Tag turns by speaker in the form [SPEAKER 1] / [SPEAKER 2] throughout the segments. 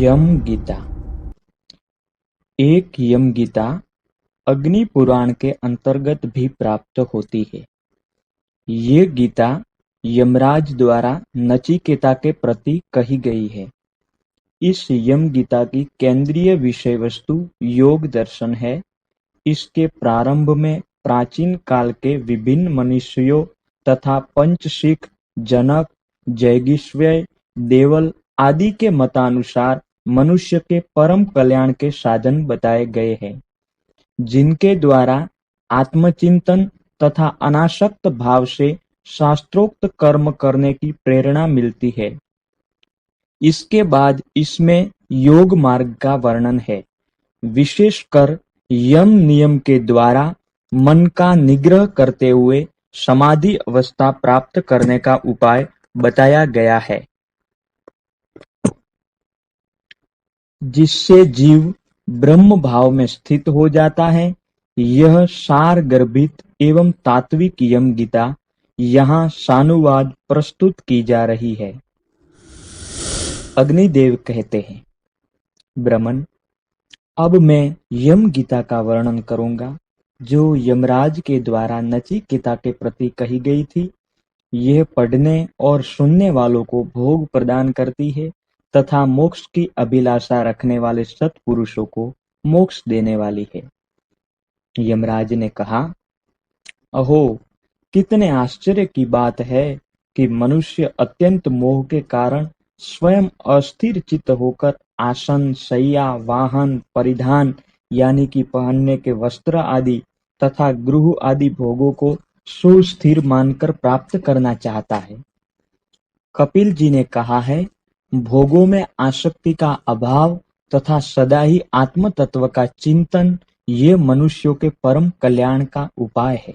[SPEAKER 1] यम गीता। एक यम गीता अग्नि पुराण के अंतर्गत भी प्राप्त होती है। ये गीता यमराज द्वारा नचिकेता के प्रति कही गई है। इस यम गीता की केंद्रीय विषय वस्तु योग दर्शन है। इसके प्रारंभ में प्राचीन काल के विभिन्न मनीषियों तथा पंचशिख, जनक, जैगिष्वय, देवल आदि के मतानुसार मनुष्य के परम कल्याण के साधन बताए गए हैं, जिनके द्वारा आत्मचिंतन तथा अनासक्त भाव से शास्त्रोक्त कर्म करने की प्रेरणा मिलती है। इसके बाद इसमें योग मार्ग का वर्णन है। विशेषकर यम नियम के द्वारा मन का निग्रह करते हुए समाधि अवस्था प्राप्त करने का उपाय बताया गया है, जिससे जीव ब्रह्म भाव में स्थित हो जाता है। यह सार गर्भित एवं तात्विक यम गीता यहाँ सानुवाद प्रस्तुत की जा रही है। अग्निदेव कहते हैं, ब्रह्मन, अब मैं यम गीता का वर्णन करूंगा, जो यमराज के द्वारा नचिकेता के प्रति कही गई थी। यह पढ़ने और सुनने वालों को भोग प्रदान करती है तथा मोक्ष की अभिलाषा रखने वाले सत्पुरुषों को मोक्ष देने वाली है। यमराज ने कहा, अहो, कितने आश्चर्य की बात है कि मनुष्य अत्यंत मोह के कारण स्वयं अस्थिर चित्त होकर आसन, शैया, वाहन, परिधान यानी कि पहनने के वस्त्र आदि तथा गृह आदि भोगों को सुस्थिर मानकर प्राप्त करना चाहता है। कपिल जी ने कहा है, भोगों में आसक्ति का अभाव तथा सदा ही आत्म तत्व का चिंतन ये मनुष्यों के परम कल्याण का उपाय है।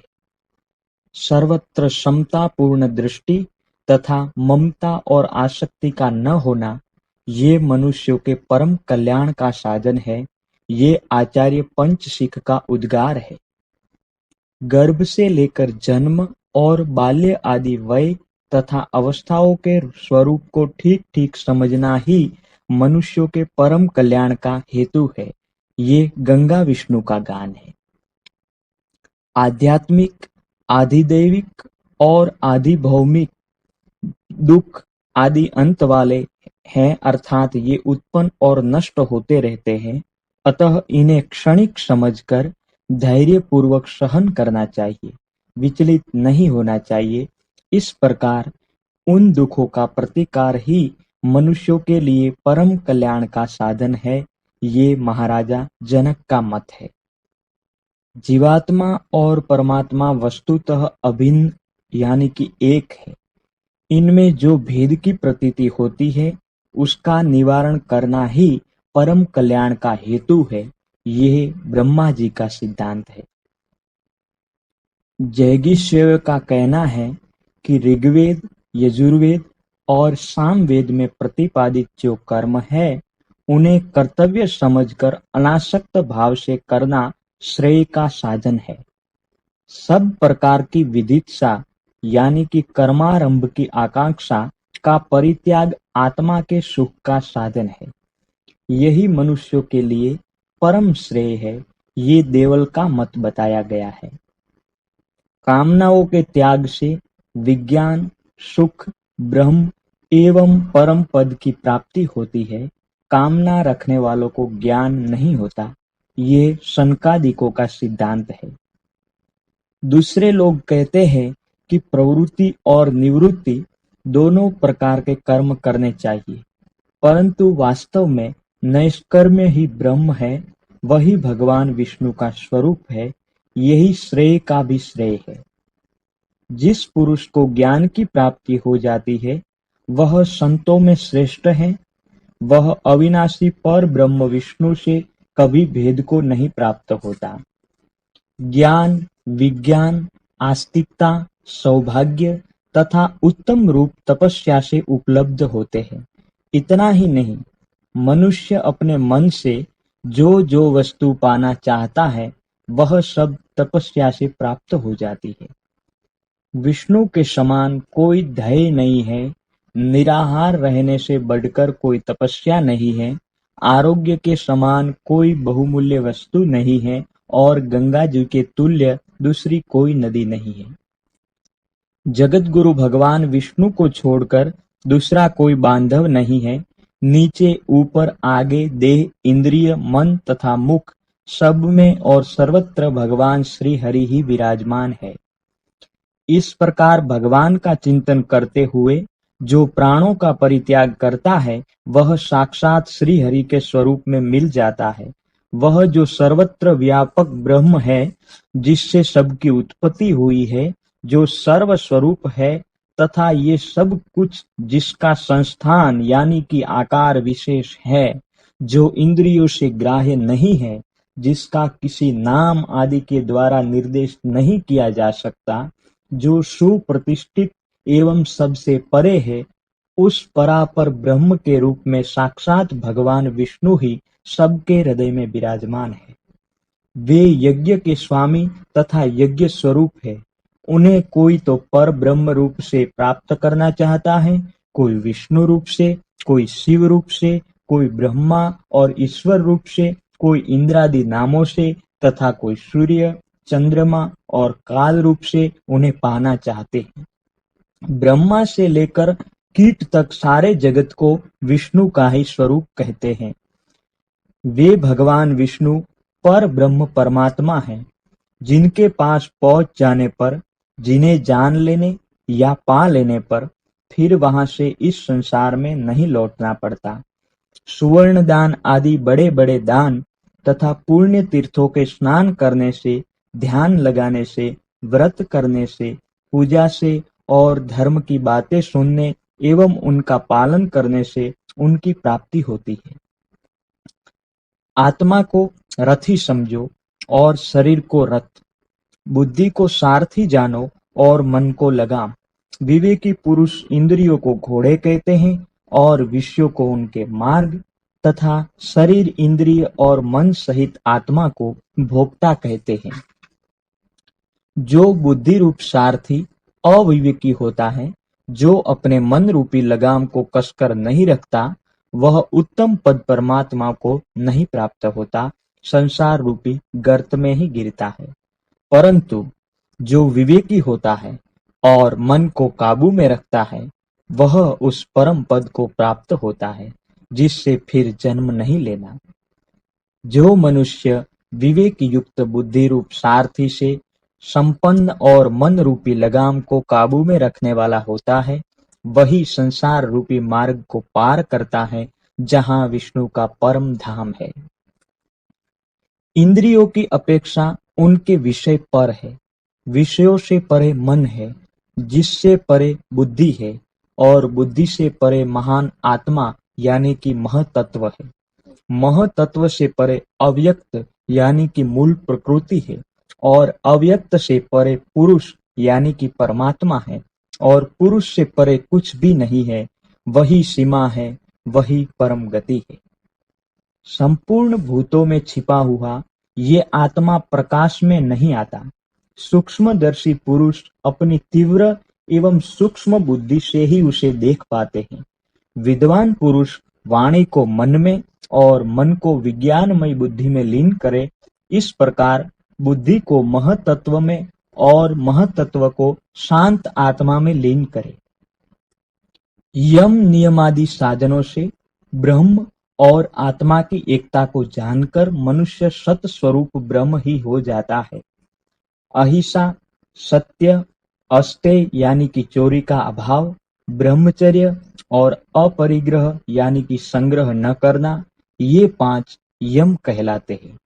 [SPEAKER 1] सर्वत्र समता पूर्ण दृष्टि तथा ममता और आसक्ति का न होना ये मनुष्यों के परम कल्याण का साधन है। ये आचार्य पंचशिख का उद्गार है। गर्भ से लेकर जन्म और बाल्य आदि वय तथा अवस्थाओं के स्वरूप को ठीक ठीक समझना ही मनुष्यों के परम कल्याण का हेतु है। ये गंगा विष्णु का गान है। आध्यात्मिक, आधिदैविक और आधिभौमिक दुख आदि अंत वाले हैं, अर्थात ये उत्पन्न और नष्ट होते रहते हैं। अतः इन्हें क्षणिक समझकर धैर्य पूर्वक सहन करना चाहिए, विचलित नहीं होना चाहिए। इस प्रकार उन दुखों का प्रतिकार ही मनुष्यों के लिए परम कल्याण का साधन है। ये महाराजा जनक का मत है। जीवात्मा और परमात्मा वस्तुतः अभिन्न यानी कि एक है। इनमें जो भेद की प्रतीति होती है, उसका निवारण करना ही परम कल्याण का हेतु है। यह ब्रह्मा जी का सिद्धांत है। जैगिष्वय का कहना है कि ऋग्वेद, यजुर्वेद और सामवेद में प्रतिपादित जो कर्म है, उन्हें कर्तव्य समझकर अनासक्त भाव से करना श्रेय का साधन है। सब प्रकार की विदित्सा यानी कि कर्मारंभ की आकांक्षा का परित्याग आत्मा के सुख का साधन है। यही मनुष्यों के लिए परम श्रेय है। ये देवल का मत बताया गया है। कामनाओं के त्याग से विज्ञान, सुख, ब्रह्म एवं परम पद की प्राप्ति होती है। कामना रखने वालों को ज्ञान नहीं होता। ये शनकादिकों का सिद्धांत है। दूसरे लोग कहते हैं कि प्रवृत्ति और निवृत्ति दोनों प्रकार के कर्म करने चाहिए, परंतु वास्तव में नैष्कर्म्य ही ब्रह्म है। वही भगवान विष्णु का स्वरूप है। यही श्रेय का भी श्रेय है। जिस पुरुष को ज्ञान की प्राप्ति हो जाती है, वह संतों में श्रेष्ठ है। वह अविनाशी पर ब्रह्म विष्णु से कभी भेद को नहीं प्राप्त होता। ज्ञान, विज्ञान, आस्तिकता, सौभाग्य तथा उत्तम रूप तपस्या से उपलब्ध होते हैं। इतना ही नहीं, मनुष्य अपने मन से जो जो वस्तु पाना चाहता है, वह सब तपस्या से प्राप्त हो जाती है। विष्णु के समान कोई ध्येय नहीं है। निराहार रहने से बढ़कर कोई तपस्या नहीं है। आरोग्य के समान कोई बहुमूल्य वस्तु नहीं है और गंगा जी के तुल्य दूसरी कोई नदी नहीं है। जगत गुरु भगवान विष्णु को छोड़कर दूसरा कोई बांधव नहीं है। नीचे ऊपर आगे देह इंद्रिय मन तथा मुख सब में और सर्वत्र भगवान श्री हरि ही विराजमान है। इस प्रकार भगवान का चिंतन करते हुए जो प्राणों का परित्याग करता है वह साक्षात श्री हरि के स्वरूप में मिल जाता है। वह जो सर्वत्र व्यापक ब्रह्म है जिससे सबकी उत्पत्ति हुई है, जो सर्व स्वरूप है तथा ये सब कुछ जिसका संस्थान यानी कि आकार विशेष है, जो इंद्रियों से ग्राह्य नहीं है, जिसका किसी नाम आदि के द्वारा निर्देश नहीं किया जा सकता, जो सुप्रतिष्ठित एवं सबसे परे है, उस परापर ब्रह्म के रूप में साक्षात भगवान विष्णु ही सबके हृदय में विराजमान है। वे यज्ञ के स्वामी तथा यज्ञ स्वरूप है। उन्हें कोई तो पर ब्रह्म रूप से प्राप्त करना चाहता है, कोई विष्णु रूप से, कोई शिव रूप से, कोई ब्रह्मा और ईश्वर रूप से, कोई इंद्रादि नामों से तथा कोई सूर्य चंद्रमा और काल रूप से उन्हें पाना चाहते हैं। ब्रह्मा से लेकर कीट तक सारे जगत को विष्णु का ही स्वरूप कहते हैं। वे भगवान विष्णु पर ब्रह्म परमात्मा हैं, जिनके पास पहुंच जाने पर, जिन्हें जान लेने या पा लेने पर फिर वहां से इस संसार में नहीं लौटना पड़ता। सुवर्ण दान आदि बड़े बड़े दान तथा पुण्य तीर्थों के स्नान करने से, ध्यान लगाने से, व्रत करने से, पूजा से और धर्म की बातें सुनने एवं उनका पालन करने से उनकी प्राप्ति होती है। आत्मा को रथी समझो और शरीर को रथ, बुद्धि को सारथी जानो और मन को लगाम। विवेकी पुरुष इंद्रियों को घोड़े कहते हैं और विषयों को उनके मार्ग तथा शरीर इंद्रिय और मन सहित आत्मा को भोक्ता कहते हैं। जो बुद्धि रूप सारथी अविवेकी होता है, जो अपने मन रूपी लगाम को कसकर नहीं रखता, वह उत्तम पद परमात्मा को नहीं प्राप्त होता, संसार रूपी गर्त में ही गिरता है। परंतु जो विवेकी होता है और मन को काबू में रखता है, वह उस परम पद को प्राप्त होता है जिससे फिर जन्म नहीं लेना। जो मनुष्य विवेक युक्त बुद्धि रूप सारथी से संपन्न और मन रूपी लगाम को काबू में रखने वाला होता है, वही संसार रूपी मार्ग को पार करता है जहां विष्णु का परम धाम है। इंद्रियों की अपेक्षा उनके विषय पर है। विषयों से परे मन है, जिससे परे बुद्धि है और बुद्धि से परे महान आत्मा यानी कि महतत्व है। महतत्व से परे अव्यक्त यानी कि मूल प्रकृति है और अव्यक्त से परे पुरुष यानी कि परमात्मा है और पुरुष से परे कुछ भी नहीं है। वही सीमा है, वही परम गति है। संपूर्ण भूतों में छिपा हुआ ये आत्मा प्रकाश में नहीं आता। सूक्ष्मदर्शी पुरुष अपनी तीव्र एवं सूक्ष्म बुद्धि से ही उसे देख पाते हैं। विद्वान पुरुष वाणी को मन में और मन को विज्ञानमय बुद्धि में लीन करे। इस प्रकार बुद्धि को महतत्व में और महतत्व को शांत आत्मा में लीन करे। यम नियमादि साधनों से ब्रह्म और आत्मा की एकता को जानकर मनुष्य सत स्वरूप ब्रह्म ही हो जाता है। अहिंसा, सत्य, अस्तेय यानी कि चोरी का अभाव, ब्रह्मचर्य और अपरिग्रह यानी कि संग्रह न करना, ये 5 यम कहलाते हैं।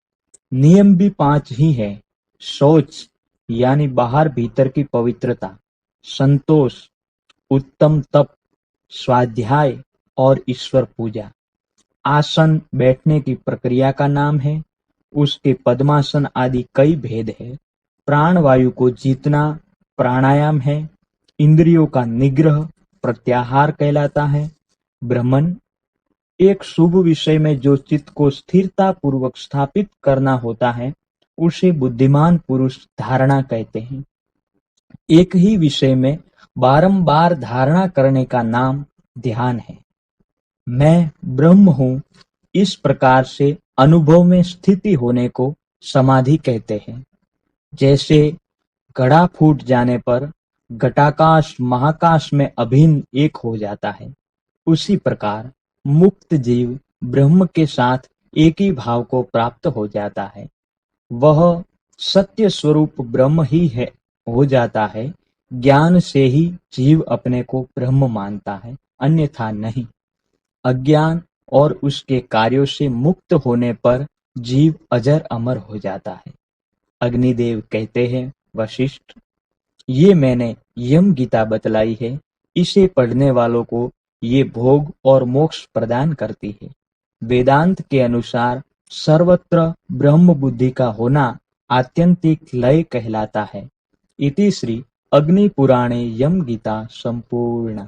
[SPEAKER 1] नियम भी 5 ही है। शौच यानी बाहर भीतर की पवित्रता, संतोष, उत्तम तप, स्वाध्याय और ईश्वर पूजा। आसन बैठने की प्रक्रिया का नाम है। उसके पद्मासन आदि कई भेद है। प्राण वायु को जीतना प्राणायाम है। इंद्रियों का निग्रह प्रत्याहार कहलाता है। भ्रमण, एक शुभ विषय में जो चित्त को स्थिरता पूर्वक स्थापित करना होता है, उसे बुद्धिमान पुरुष धारणा कहते हैं। एक ही विषय में बारंबार धारणा करने का नाम ध्यान है। मैं ब्रह्म हूँ, इस प्रकार से अनुभव में स्थिति होने को समाधि कहते हैं। जैसे घड़ा फूट जाने पर घटाकाश महाकाश में अभिन्न एक हो जाता है, उसी प्रकार मुक्त जीव ब्रह्म के साथ एक ही भाव को प्राप्त हो जाता है। वह सत्य स्वरूप ब्रह्म ही है हो जाता है। ज्ञान से ही जीव अपने को ब्रह्म मानता है, अन्यथा नहीं। अज्ञान और उसके कार्यों से मुक्त होने पर जीव अजर अमर हो जाता है। अग्निदेव कहते हैं, वशिष्ठ, ये मैंने यम गीता बतलाई है, इसे पढ़ने वालों को ये भोग और मोक्ष प्रदान करती है। वेदांत के अनुसार सर्वत्र ब्रह्म बुद्धि का होना आत्यंतिक लय कहलाता है। इति श्री अग्नि पुराणे यम गीता संपूर्ण।